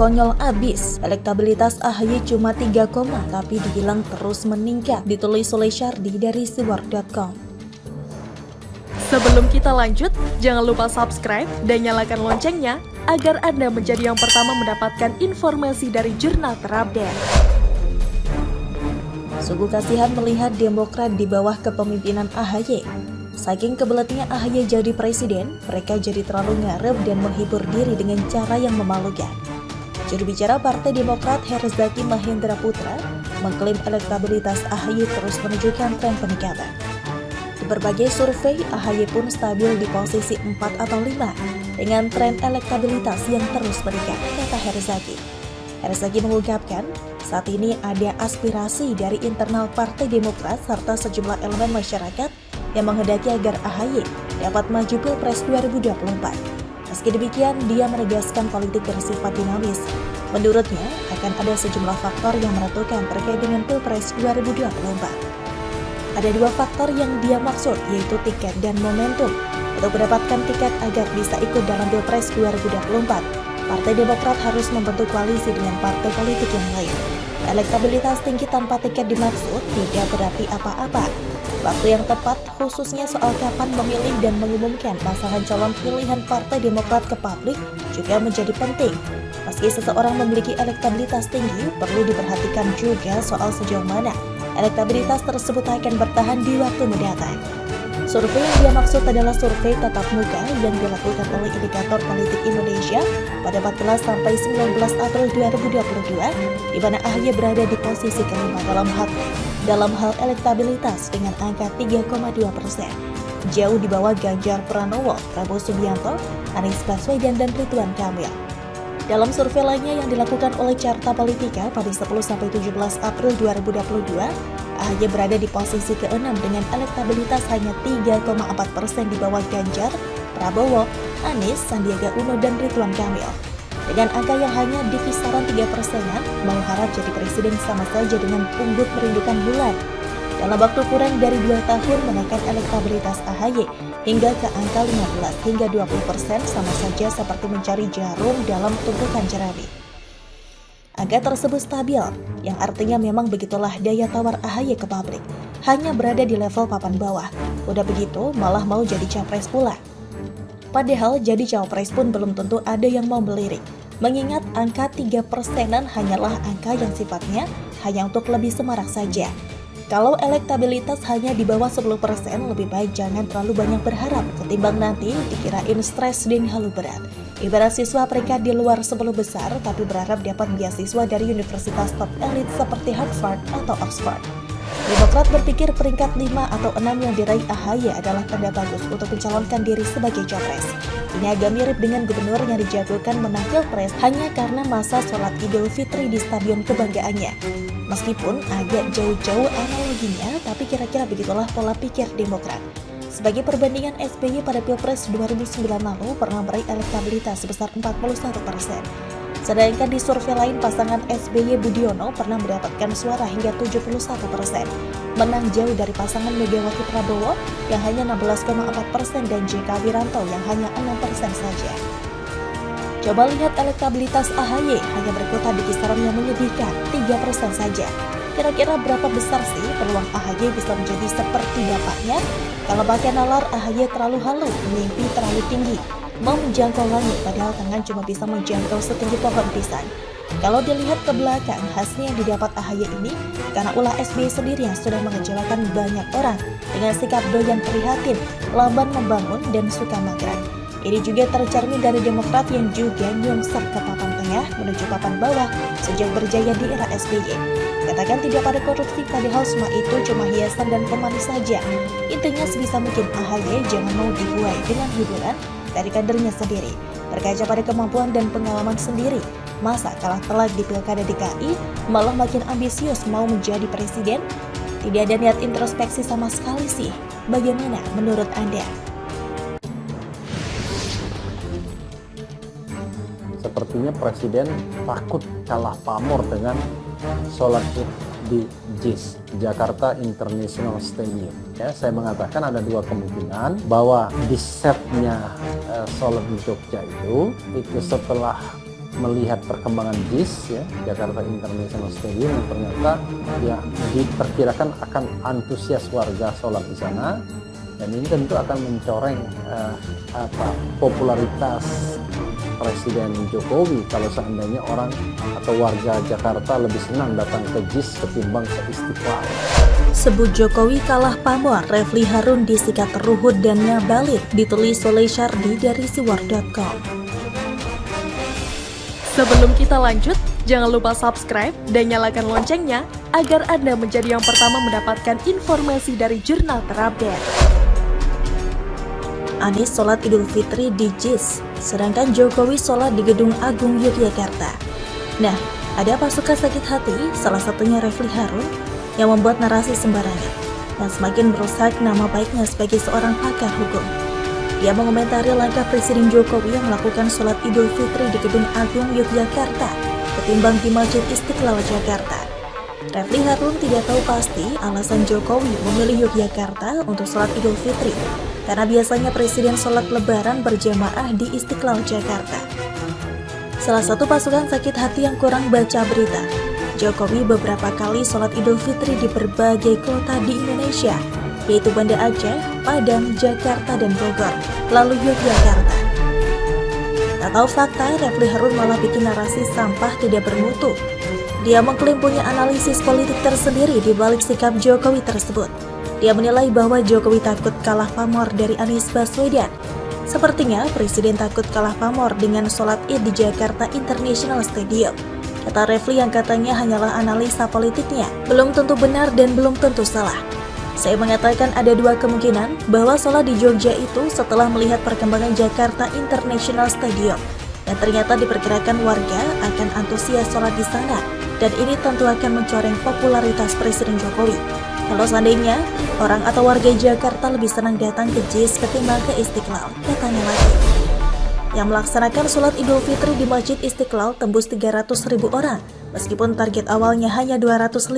konyol abis. Elektabilitas AHY cuma 3, tapi dibilang terus meningkat, ditulis oleh Syardi dari siwar.com. Sebelum kita lanjut, jangan lupa subscribe dan nyalakan loncengnya agar Anda menjadi yang pertama mendapatkan informasi dari jurnal terupdate. Sungguh kasihan melihat Demokrat di bawah kepemimpinan AHY. Saking kebeletnya AHY jadi presiden, mereka jadi terlalu ngarep dan menghibur diri dengan cara yang memalukan. Juru bicara Partai Demokrat Herzaki Mahendra Putra mengklaim elektabilitas AHY terus menunjukkan tren peningkatan. Di berbagai survei, AHY pun stabil di posisi 4 atau 5 dengan tren elektabilitas yang terus meningkat, kata Herzaki. Herzaki mengungkapkan, saat ini ada aspirasi dari internal Partai Demokrat serta sejumlah elemen masyarakat yang menghendaki agar AHY dapat maju Pilpres 2024. Meski demikian, dia menegaskan politik bersifat dinamis. Menurutnya, akan ada sejumlah faktor yang menentukan terkait dengan Pilpres 2024. Ada 2 faktor yang dia maksud, yaitu tiket dan momentum. Untuk mendapatkan tiket agar bisa ikut dalam Pilpres 2024, Partai Demokrat harus membentuk koalisi dengan partai politik yang lain. Elektabilitas tinggi tanpa tiket dimaksud tidak berarti apa-apa. Waktu yang tepat, khususnya soal kapan memilih dan mengumumkan pasangan calon pilihan Partai Demokrat ke publik juga menjadi penting. Meski seseorang memiliki elektabilitas tinggi, perlu diperhatikan juga soal sejauh mana elektabilitas tersebut akan bertahan di waktu mendatang. Survei yang dia maksud adalah survei tatap muka yang dilakukan oleh Indikator Politik Indonesia pada 14 sampai 19 April 2022, di mana AHY berada di posisi kelima dalam hal elektabilitas dengan angka 3,2%, jauh di bawah Ganjar Pranowo, Prabowo Subianto, Anies Baswedan, dan Ridwan Kamil. Dalam survei lainnya yang dilakukan oleh Carta Politika pada 10-17 April 2022, AHY berada di posisi ke-6 dengan elektabilitas hanya 3,4% di bawah Ganjar, Prabowo, Anies, Sandiaga Uno, dan Ridwan Kamil. Dengan angka yang hanya di kisaran 3%-an, mau harap jadi presiden sama saja dengan pungguk merindukan bulan. Dalam waktu kurang dari 2 tahun menaikkan elektabilitas AHY hingga ke angka 15 hingga 20% sama saja seperti mencari jarum dalam tumpukan jerami. Angka tersebut stabil, yang artinya memang begitulah daya tawar AHY ke publik, hanya berada di level papan bawah. Udah begitu, malah mau jadi capres pula. Padahal jadi cawapres pun belum tentu ada yang mau melirik, mengingat angka 3%-an hanyalah angka yang sifatnya hanya untuk lebih semarak saja. Kalau elektabilitas hanya di bawah 10%, lebih baik jangan terlalu banyak berharap, ketimbang nanti dikirain stres dan halu berat. Ibarat siswa peringkat di luar 10 besar, tapi berharap dapat beasiswa dari universitas top elit seperti Harvard atau Oxford. Demokrat berpikir peringkat 5 atau 6 yang diraih AHY adalah tanda bagus untuk mencalonkan diri sebagai capres. Ini agak mirip dengan gubernur yang dijagokan menang Pilpres hanya karena masa sholat Idul Fitri di stadion kebanggaannya. Meskipun agak jauh-jauh analoginya, tapi kira-kira begitulah pola pikir Demokrat. Sebagai perbandingan, SBY pada Pilpres 2009 lalu pernah meraih elektabilitas sebesar 41%. Sedangkan di survei lain, pasangan SBY Budiono pernah mendapatkan suara hingga 71%, menang jauh dari pasangan Megawati Prabowo yang hanya 16,4% dan JK Wiranto yang hanya 6% saja. Coba lihat elektabilitas AHY hanya berkutat di kisaran yang menyedihkan 3% saja. Kira-kira berapa besar sih peluang AHY bisa menjadi seperti bapaknya? Kalau pakai nalar, AHY terlalu halu, mimpi terlalu tinggi, mau menjangkau langit padahal tangan cuma bisa menjangkau setinggi pohon pisang. Kalau dilihat ke belakang, hasilnya yang didapat AHY ini karena ulah SBY sendiri yang sudah mengecewakan banyak orang dengan sikap doyan prihatin, lamban membangun, dan suka mageran. Ini juga tercermin dari Demokrat yang juga nyungsep ke papan tengah menuju papan bawah sejak berjaya di era SBY. Katakan tidak pada korupsi, padahal semua itu cuma hiasan dan pemanis saja. Intinya sebisa mungkin AHY jangan mau dibuai dengan hiburan dari kadernya sendiri. Berkaca pada kemampuan dan pengalaman sendiri, masa kalah telak di Pilkada DKI malah makin ambisius mau menjadi presiden? Tidak ada niat introspeksi sama sekali sih. Bagaimana menurut Anda? Sepertinya presiden takut kalah pamor dengan sholat Id di JIS, Jakarta International Stadium. Ya, saya mengatakan ada 2 kemungkinan bahwa di setnya sholat di Jogja itu setelah melihat perkembangan JIS, ya, Jakarta International Stadium, yang ternyata ya diperkirakan akan antusias warga sholat di sana, dan ini tentu akan mencoreng popularitas Presiden Jokowi kalau seandainya orang atau warga Jakarta lebih senang datang ke JIS ketimbang ke Istiqlal. Sebut Jokowi kalah pamor, Refli Harun disikat Ruhut dan Ngabalin, ditulis oleh Syardi dari siwar.com. Sebelum kita lanjut, jangan lupa subscribe dan nyalakan loncengnya agar Anda menjadi yang pertama mendapatkan informasi dari jurnal terupdate. Anies sholat Idul Fitri di JIS, sedangkan Jokowi sholat di Gedung Agung Yogyakarta. Nah, ada pasukan sakit hati, salah satunya Refli Harun, yang membuat narasi sembarangan dan semakin merusak nama baiknya sebagai seorang pakar hukum. Dia mengomentari langkah Presiden Jokowi yang melakukan sholat Idul Fitri di Gedung Agung Yogyakarta ketimbang di Masjid Istiqlal Jakarta. Refli Harun tidak tahu pasti alasan Jokowi memilih Yogyakarta untuk sholat Idul Fitri, karena biasanya Presiden sholat lebaran berjamaah di Istiqlal Jakarta. Salah satu pasukan sakit hati yang kurang baca berita, Jokowi beberapa kali sholat Idul Fitri di berbagai kota di Indonesia, yaitu Banda Aceh, Padang, Jakarta, dan Bogor, lalu Yogyakarta. Tak tahu fakta, Refli Harun malah bikin narasi sampah tidak bermutu. Dia mengklaim punya analisis politik tersendiri di balik sikap Jokowi tersebut. Dia menilai bahwa Jokowi takut kalah pamor dari Anies Baswedan. Sepertinya Presiden takut kalah pamor dengan sholat Id di Jakarta International Stadium. Kata Refli yang katanya hanyalah analisa politiknya, belum tentu benar dan belum tentu salah. Saya mengatakan ada dua kemungkinan bahwa sholat di Jogja itu setelah melihat perkembangan Jakarta International Stadium. Dan ternyata diperkirakan warga akan antusias sholat di sana, dan ini tentu akan mencoreng popularitas Presiden Jokowi. Kalau seandainya orang atau warga Jakarta lebih senang datang ke JIS ketimbang ke Istiqlal, katanya lagi. Yang melaksanakan sholat Idul Fitri di Masjid Istiqlal tembus 300.000 orang, meskipun target awalnya hanya 250.000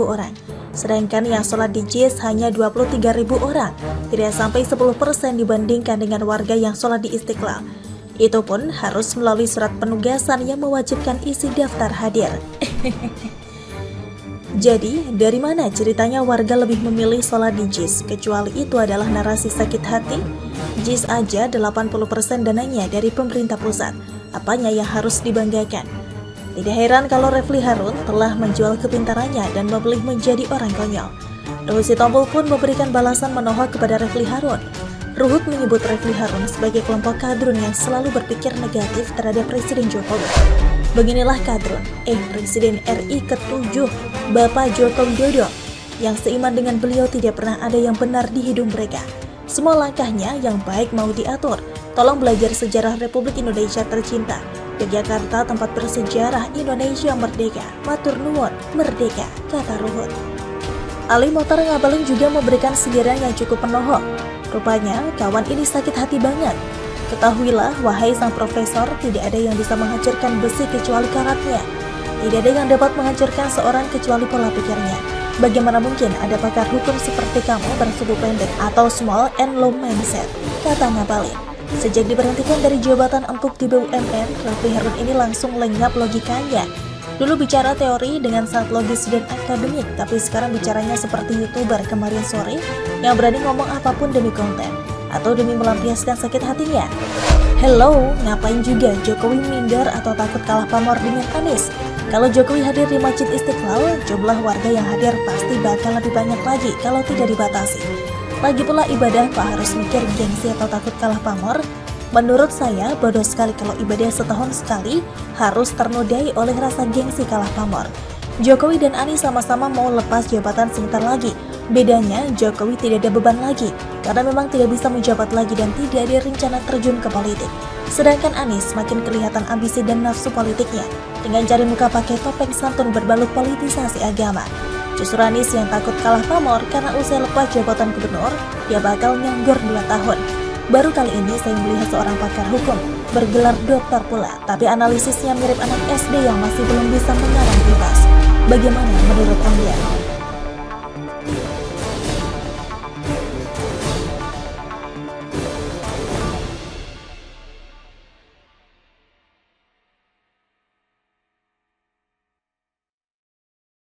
orang. Sedangkan yang sholat di JIS hanya 23.000 orang, tidak sampai 10% dibandingkan dengan warga yang sholat di Istiqlal. Itu pun harus melalui surat penugasan yang mewajibkan isi daftar hadir. Jadi, dari mana ceritanya warga lebih memilih sholat di JIS, kecuali itu adalah narasi sakit hati? JIS aja 80% dananya dari pemerintah pusat, apanya yang harus dibanggakan? Tidak heran kalau Refli Harun telah menjual kepintarannya dan memilih menjadi orang konyol. Ruhut Sitompul pun memberikan balasan menohok kepada Refli Harun. Ruhut menyebut Refli Harun sebagai kelompok kadrun yang selalu berpikir negatif terhadap Presiden Jokowi. Beginilah kadrun, Presiden RI ke-7, Bapak Joko Widodo, yang seiman dengan beliau tidak pernah ada yang benar di hidung mereka. Semua langkahnya yang baik mau diatur. Tolong belajar sejarah Republik Indonesia tercinta. Yogyakarta tempat bersejarah, Indonesia merdeka. Matur nuwun, merdeka, kata Ruhut. Ali Mohtar Ngabalin juga memberikan sindiran yang cukup menohok. Rupanya kawan ini sakit hati banget. Ketahuilah, wahai sang profesor, tidak ada yang bisa menghancurkan besi kecuali karatnya. Tidak ada yang dapat menghancurkan seorang kecuali pola pikirnya. Bagaimana mungkin ada pakar hukum seperti kamu bersuku pendek atau small and low mindset, kata Ngabalin. Sejak diberhentikan dari jabatan empuk di BUMN, Refli Harun ini langsung lenyap logikanya. Dulu bicara teori dengan sangat logis dan akademik, tapi sekarang bicaranya seperti YouTuber kemarin sore yang berani ngomong apapun demi konten atau demi melampiaskan sakit hatinya. Hello, ngapain juga Jokowi minder atau takut kalah pamor dengan Anies? Kalau Jokowi hadir di Masjid Istiqlal, jumlah warga yang hadir pasti bakal lebih banyak lagi kalau tidak dibatasi. Lagi pula ibadah Pak harus mikir gengsi atau takut kalah pamor? Menurut saya, bodoh sekali kalau ibadah setahun sekali harus ternodai oleh rasa gengsi kalah pamor. Jokowi dan Anies sama-sama mau lepas jabatan sebentar lagi. Bedanya, Jokowi tidak ada beban lagi, karena memang tidak bisa menjabat lagi dan tidak ada rencana terjun ke politik. Sedangkan Anies makin kelihatan ambisi dan nafsu politiknya, dengan cari muka pakai topeng santun berbalut politisasi agama. Justru Anies yang takut kalah pamor karena usai lepas jabatan gubernur, dia bakal nganggur 2 tahun. Baru kali ini saya melihat seorang pakar hukum bergelar doktor pula, tapi analisisnya mirip anak SD yang masih belum bisa mengarang bebas. Bagaimana menurut Anda?